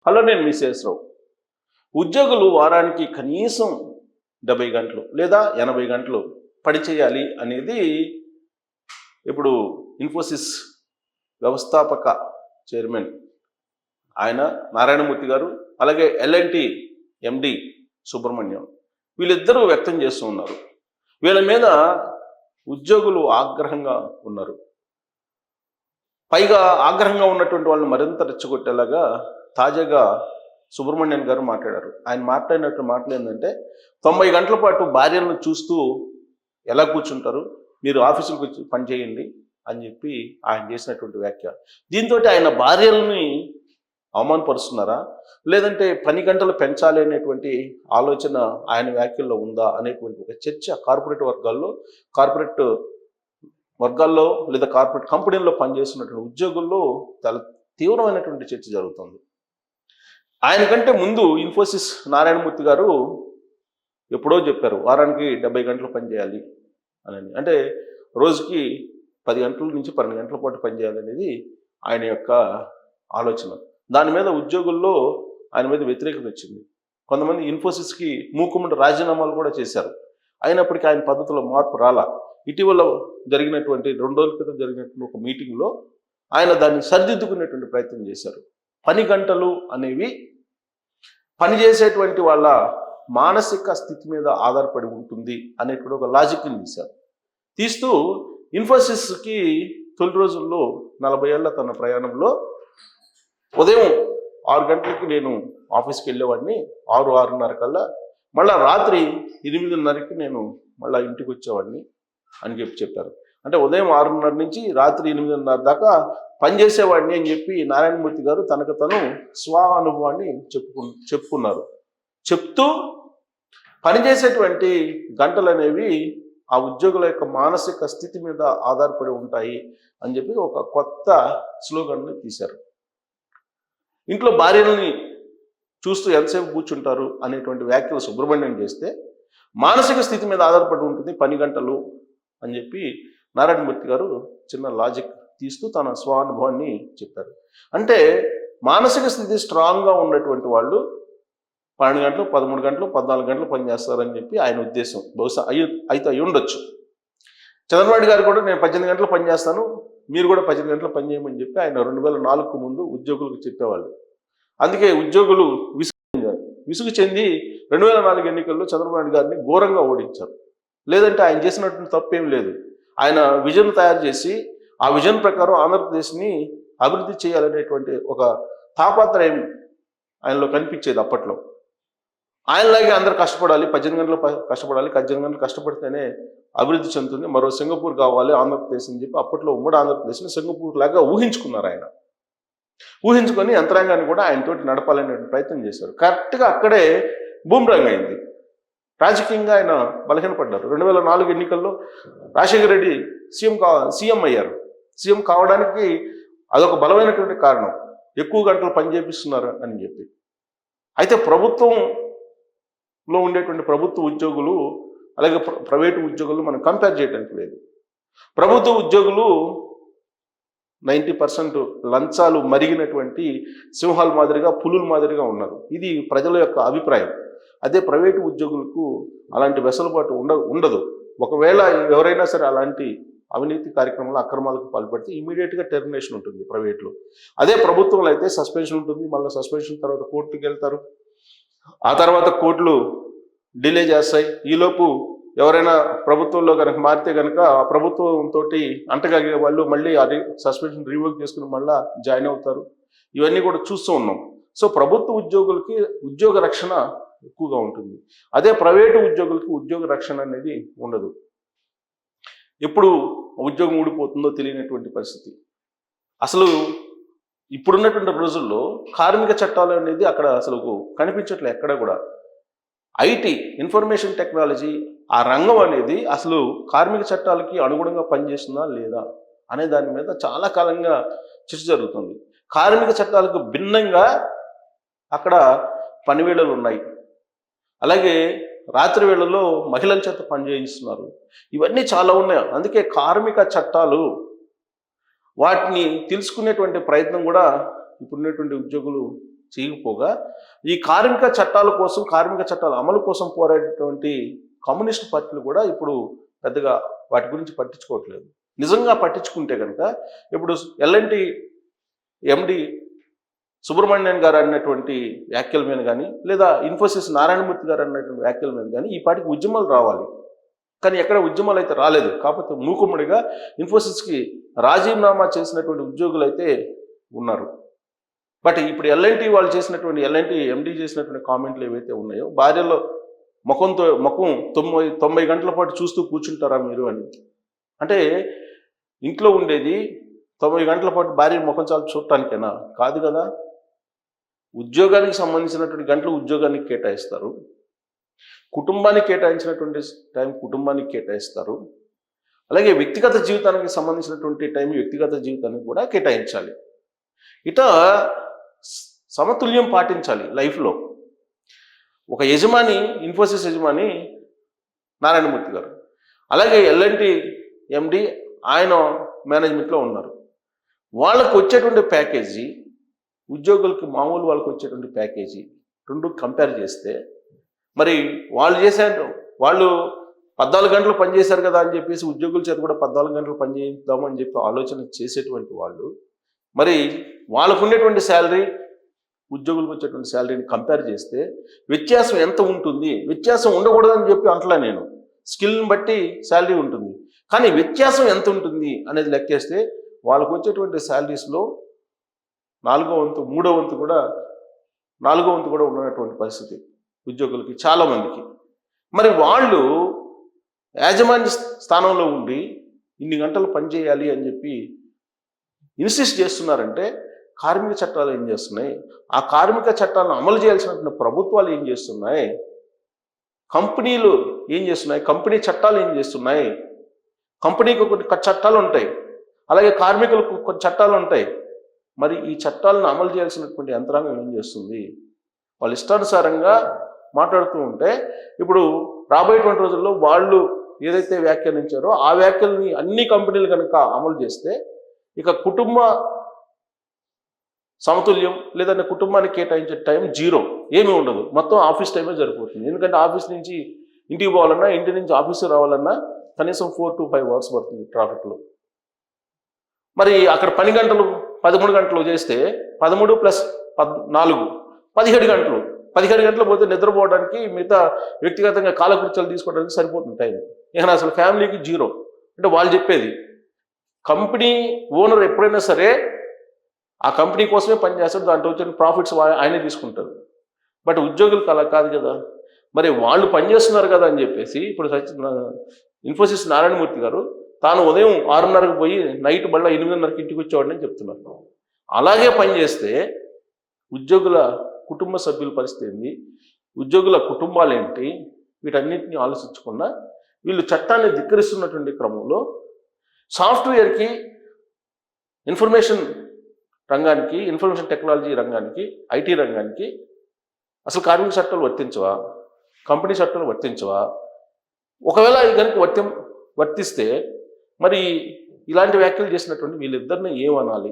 Hello, నేను మీ శేషరావు. ఉద్యోగులు వారానికి కనీసం 70 గంటలు లేదా 80 గంటలు పని చేయాలి అనేది ఇప్పుడు ఇన్ఫోసిస్ వ్యవస్థాపక చైర్మన్ ఆయన నారాయణమూర్తి గారు, అలాగే ఎల్ఎన్టీ ఎండి సుబ్రహ్మణ్యం, వీళ్ళిద్దరూ వ్యక్తం చేస్తూ ఉన్నారు. వీళ్ళ మీద ఉద్యోగులు ఆగ్రహంగా ఉన్నారు. పైగా ఆగ్రహంగా ఉన్నటువంటి వాళ్ళని మరింత రెచ్చగొట్టేలాగా తాజాగా సుబ్రహ్మణ్యన్ గారు మాట్లాడారు. ఆయన మాట్లాడినట్టు మాటలు ఏంటంటే, 90 గంటల పాటు భార్యలను చూస్తూ ఎలా కూర్చుంటారు, మీరు ఆఫీసులకు వచ్చి పని చేయండి అని చెప్పి ఆయన చేసినటువంటి వ్యాఖ్య. దీంతో ఆయన భార్యలని అవమానపరుస్తున్నారా, లేదంటే పని గంటలు పెంచాలి అనేటువంటి ఆలోచన ఆయన వ్యాఖ్యల్లో ఉందా అనేటువంటి ఒక చర్చ కార్పొరేట్ వర్గాల్లో లేదా కార్పొరేట్ కంపెనీల్లో పనిచేస్తున్నటువంటి ఉద్యోగుల్లో చాలా తీవ్రమైనటువంటి చర్చ జరుగుతుంది. ఆయనకంటే ముందు ఇన్ఫోసిస్ నారాయణమూర్తి గారు ఎప్పుడో చెప్పారు వారానికి 70 గంటలు పనిచేయాలి అని. అంటే రోజుకి 10 గంటల నుంచి 12 గంటల పాటు పనిచేయాలనేది ఆయన యొక్క ఆలోచన. దాని మీద ఉద్యోగుల్లో ఆయన మీద వ్యతిరేకత వచ్చింది. కొంతమంది ఇన్ఫోసిస్కి మూకుమ్మడి రాజీనామాలు కూడా చేశారు. అయినప్పటికీ ఆయన పద్ధతిలో మార్పు రాలా. ఇటీవల జరిగినటువంటి 2 రోజుల క్రితం జరిగినటువంటి ఒక మీటింగ్లో ఆయన దాన్ని సరిదిద్దుకునేటువంటి ప్రయత్నం చేశారు. పని గంటలు అనేవి పనిచేసేటువంటి వాళ్ళ మానసిక స్థితి మీద ఆధారపడి ఉంటుంది అనేటువంటి ఒక లాజిక్ని తీస్తూ ఇన్ఫోసిస్కి తొలి రోజుల్లో 40 ఏళ్ల తన ప్రయాణంలో ఉదయం 6 గంటలకి నేను ఆఫీస్కి వెళ్ళేవాడిని, 6-6:30 కల్లా, మళ్ళీ రాత్రి 8:30కి నేను మళ్ళీ ఇంటికి వచ్చేవాడిని అని చెప్పారు. అంటే ఉదయం 6:30 నుంచి రాత్రి 8:30 దాకా పనిచేసేవాడిని అని చెప్పి నారాయణమూర్తి గారు తనకు తను స్వ అనుభవాన్ని చెప్పుకున్నారు. చెప్తూ పనిచేసేటువంటి గంటలు అనేవి ఆ ఉద్యోగుల యొక్క మానసిక స్థితి మీద ఆధారపడి ఉంటాయి అని చెప్పి ఒక కొత్త స్లోగన్ని తీశారు. ఇంట్లో భార్యలని చూస్తూ ఎంతసేపు కూర్చుంటారు అనేటువంటి వ్యాఖ్యలు సుబ్రహ్మణ్యం చేస్తే, మానసిక స్థితి మీద ఆధారపడి ఉంటుంది పని గంటలు అని చెప్పి నారాయణమూర్తి గారు చిన్న లాజిక్ తీస్తూ తన స్వానుభవాన్ని చెప్పారు. అంటే మానసిక స్థితి స్ట్రాంగ్గా ఉన్నటువంటి వాళ్ళు 12 గంటలు, 13 గంటలు, 14 గంటలు పనిచేస్తారని చెప్పి ఆయన ఉద్దేశం. బహుశా అయితే అయి ఉండొచ్చు. చంద్రబాబు గారు కూడా నేను 18 గంటలు పనిచేస్తాను, మీరు కూడా 18 గంటలు పనిచేయమని చెప్పి ఆయన 2004కు ముందు ఉద్యోగులకు చెప్పేవాళ్ళు. అందుకే ఉద్యోగులు విసుగు చెంది 2004 ఎన్నికల్లో చంద్రబాబు గారిని ఘోరంగా ఓడించారు. లేదంటే ఆయన చేసినటువంటి తప్పేం లేదు. ఆయన విజన్ తయారు చేసి ఆ విజన్ ప్రకారం ఆంధ్రప్రదేశ్ని అభివృద్ధి చేయాలనేటువంటి ఒక తాపత్రయం ఆయనలో కనిపించేది అప్పట్లో. ఆయనలాగే అందరు కష్టపడాలి, 18 గంటలు కష్టపడాలి, 18 గంటలు కష్టపడితేనే అభివృద్ధి చెందుతుంది, మరో సింగపూర్ కావాలి ఆంధ్రప్రదేశ్ అని చెప్పి అప్పట్లో ఉమ్మడి ఆంధ్రప్రదేశ్ని సింగపూర్ లాగా ఊహించుకున్నారు. ఆయన ఊహించుకొని యంత్రాంగాన్ని కూడా ఆయనతోటి నడపాలనే ప్రయత్నం చేశారు. కరెక్ట్గా అక్కడే బూమ్రాంగ్ అయింది. రాజకీయంగా ఆయన బలహీనపడ్డారు. 2004 ఎన్నికల్లో రాజశేఖర రెడ్డి సీఎం అయ్యారు. సీఎం కావడానికి అదొక బలమైనటువంటి కారణం, ఎక్కువ గంటలు పనిచేపిస్తున్నారు అని చెప్పి. అయితే ప్రభుత్వంలో ఉండేటువంటి ప్రభుత్వ ఉద్యోగులు అలాగే ప్రైవేటు ఉద్యోగులు మనం కంపేర్ చేయడానికి లేదు. ప్రభుత్వ ఉద్యోగులు 90% లంచాలు మరిగినటువంటి సింహాల మాదిరిగా, పులుల మాదిరిగా ఉన్నారు. ఇది ప్రజల యొక్క అభిప్రాయం. అదే ప్రైవేటు ఉద్యోగులకు అలాంటి వెసులుబాటు ఉండదు. ఒకవేళ ఎవరైనా సరే అలాంటి అవినీతి కార్యక్రమాలు, అక్రమాలకు పాల్పడితే ఇమీడియట్గా టెర్మినేషన్ ఉంటుంది ప్రైవేట్లో. అదే ప్రభుత్వంలో అయితే సస్పెన్షన్ ఉంటుంది. మళ్ళీ సస్పెన్షన్ తర్వాత కోర్టుకి వెళ్తారు. ఆ తర్వాత కోర్టులు డిలే చేస్తాయి. ఈలోపు ఎవరైనా ప్రభుత్వంలో కనుక మారితే కనుక ఆ ప్రభుత్వంతో అంటగలిగే వాళ్ళు మళ్ళీ అది సస్పెన్షన్ రివోక్ చేసుకుని మళ్ళీ జాయిన్ అవుతారు. ఇవన్నీ కూడా చూస్తూ ఉన్నాం. సో ప్రభుత్వ ఉద్యోగులకి ఉద్యోగ రక్షణ ఎక్కువగా ఉంటుంది. అదే ప్రైవేటు ఉద్యోగులకి ఉద్యోగ రక్షణ అనేది ఉండదు. ఎప్పుడు ఉద్యోగం ఊడిపోతుందో తెలియనటువంటి పరిస్థితి. అసలు ఇప్పుడున్నటువంటి రోజుల్లో కార్మిక చట్టాలు అనేది అక్కడ అసలు కనిపించట్లేదు ఎక్కడ కూడా. ఐటీ, ఇన్ఫర్మేషన్ టెక్నాలజీ, ఆ రంగం అనేది అసలు కార్మిక చట్టాలకి అనుగుణంగా పనిచేస్తుందా లేదా అనే దాని మీద చాలా కాలంగా చర్చ జరుగుతుంది. కార్మిక చట్టాలకు భిన్నంగా అక్కడ పనివేళలు ఉన్నాయి. అలాగే రాత్రి వేళల్లో మహిళల చేత పనిచేయిస్తున్నారు. ఇవన్నీ చాలా ఉన్నాయి. అందుకే కార్మిక చట్టాలు వాటిని తెలుసుకునేటువంటి ప్రయత్నం కూడా ఇప్పుడున్నటువంటి ఉద్యోగులు చేయకపోగా ఈ కార్మిక చట్టాల కోసం, కార్మిక చట్టాల అమలు కోసం పోరాడేటువంటి కమ్యూనిస్ట్ పార్టీలు కూడా ఇప్పుడు పెద్దగా వాటి గురించి పట్టించుకోవట్లేదు. నిజంగా పట్టించుకుంటే కనుక ఇప్పుడు ఎల్ఎన్టీ ఎండి సుబ్రహ్మణ్యన్ గారు అన్నటువంటి వ్యాఖ్యల మీద కానీ, లేదా ఇన్ఫోసిస్ నారాయణమూర్తి గారు అన్నటువంటి వ్యాఖ్యల మీద కానీ ఈ పార్టీకి ఉద్యమాలు రావాలి. కానీ ఎక్కడ ఉద్యమాలు అయితే రాలేదు. కాకపోతే మూకుమ్మడిగా ఇన్ఫోసిస్కి రాజీనామా చేసినటువంటి ఉద్యోగులు అయితే ఉన్నారు. బట్ ఇప్పుడు ఎల్ఎన్టీ వాళ్ళు చేసినటువంటి, ఎల్ఎన్టీ ఎండి చేసినటువంటి కామెంట్లు ఏవైతే ఉన్నాయో, భార్యలో ముఖం 90 గంటల పాటు చూస్తూ కూర్చుంటారా మీరు అని. అంటే ఇంట్లో ఉండేది 90 గంటల పాటు భార్య ముఖం చాలు చూడటానికేనా? కాదు కదా. ఉద్యోగానికి సంబంధించినటువంటి గంటలు ఉద్యోగానికి కేటాయిస్తారు, కుటుంబానికి కేటాయించినటువంటి టైం కుటుంబానికి కేటాయిస్తారు, అలాగే వ్యక్తిగత జీవితానికి సంబంధించినటువంటి టైం వ్యక్తిగత జీవితానికి కూడా కేటాయించాలి. ఇట సమతుల్యం పాటించాలి లైఫ్లో. ఒక యజమాని, ఇన్ఫోసిస్ యజమాని నారాయణమూర్తి గారు, అలాగే ఎల్ఎన్టీ ఎండి ఆయన మేనేజ్మెంట్లో ఉన్నారు. వాళ్ళకు వచ్చేటువంటి ప్యాకేజీ, ఉద్యోగులకి మామూలు వాళ్ళకి వచ్చేటువంటి ప్యాకేజీ రెండు కంపేర్ చేస్తే, మరి వాళ్ళు 14 గంటలు పనిచేశారు కదా అని చెప్పేసి ఉద్యోగుల చేత కూడా 14 గంటలు పనిచేద్దామని చెప్పి ఆలోచన చేసేటువంటి వాళ్ళు, మరి వాళ్ళకు ఉండేటువంటి శాలరీ, ఉద్యోగులకు వచ్చేటువంటి శాలరీని కంపేర్ చేస్తే వ్యత్యాసం ఎంత ఉంటుంది? వ్యత్యాసం ఉండకూడదని చెప్పి అంటలా నేను, స్కిల్ని బట్టి శాలరీ ఉంటుంది. కానీ వ్యత్యాసం ఎంత ఉంటుంది అనేది లెక్కేస్తే వాళ్ళకు వచ్చేటువంటి శాలరీస్లో 4వ వంతు 3వ వంతు కూడా 4వ వంతు కూడా ఉన్నటువంటి పరిస్థితి ఉద్యోగులకి, చాలామందికి. మరి వాళ్ళు యాజమాన్య స్థానంలో ఉండి ఇన్ని గంటలు పనిచేయాలి అని చెప్పి ఇన్సిస్ట్ చేస్తున్నారంటే కార్మిక చట్టాలు ఏం చేస్తున్నాయి? ఆ కార్మిక చట్టాలను అమలు చేయాల్సినటువంటి ప్రభుత్వాలు ఏం చేస్తున్నాయి? కంపెనీలు ఏం చేస్తున్నాయి? కంపెనీ చట్టాలు ఏం చేస్తున్నాయి? కంపెనీకి కొన్ని చట్టాలు ఉంటాయి, అలాగే కార్మికులకు కొన్ని చట్టాలు ఉంటాయి. మరి ఈ చట్టాలను అమలు చేయాల్సినటువంటి యంత్రాంగం ఏం చేస్తుంది? వాళ్ళు ఇష్టానుసారంగా మాట్లాడుతూ ఉంటే, ఇప్పుడు రాబోయేటువంటి రోజుల్లో వాళ్ళు ఏదైతే వ్యాఖ్యానించారో ఆ వ్యాఖ్యల్ని అన్ని కంపెనీలు కనుక అమలు చేస్తే ఇక కుటుంబ సమతుల్యం లేదంటే కుటుంబానికి కేటాయించే టైం 0, ఏమీ ఉండదు. మొత్తం ఆఫీస్ టైమే సరిపోతుంది. ఎందుకంటే ఆఫీస్ నుంచి ఇంటికి పోవాలన్నా, ఇంటి నుంచి ఆఫీసు రావాలన్నా కనీసం 4 to 5 అవర్స్ పడుతుంది ట్రాఫిక్లో. మరి అక్కడ పని గంటలు 13 గంటలు చేస్తే 13 + 4 17 గంటలు. 17 గంటలు పోతే నిద్రపోవడానికి, మిగతా వ్యక్తిగతంగా కాలకృత్యాలు తీసుకోవడానికి సరిపోతుంది టైం. ఇక అసలు ఫ్యామిలీకి 0. అంటే వాళ్ళు చెప్పేది, కంపెనీ ఓనర్ ఎప్పుడైనా సరే ఆ కంపెనీ కోసమే పనిచేస్తాడు, దాంట్లో వచ్చిన ప్రాఫిట్స్ ఆయనే తీసుకుంటారు. బట్ ఉద్యోగులకు అలా కాదు కదా. మరి వాళ్ళు పనిచేస్తున్నారు కదా అని చెప్పేసి ఇప్పుడు ఇన్ఫోసిస్ నారాయణమూర్తి గారు తాను ఉదయం 6:30కు పోయి నైట్ మళ్ళీ 8:30కి ఇంటికి వచ్చేవాడని చెప్తున్నారు. అలాగే పనిచేస్తే ఉద్యోగుల కుటుంబ సభ్యుల పరిస్థితి ఏంటి, ఉద్యోగుల కుటుంబాలు ఏంటి, వీటన్నిటిని ఆలోచించకుండా వీళ్ళు చట్టాన్ని ధిక్కరిస్తున్నటువంటి క్రమంలో సాఫ్ట్వేర్కి, ఇన్ఫర్మేషన్ రంగానికి, ఇన్ఫర్మేషన్ టెక్నాలజీ రంగానికి, ఐటీ రంగానికి అసలు కార్మిక చట్టాలు వర్తించవా? కంపెనీ చట్టాలు వర్తించవా? ఒకవేళ కనుక వర్తిస్తే మరి ఇలాంటి వ్యాఖ్యలు చేసినటువంటి వీళ్ళిద్దరిని ఏమనాలి?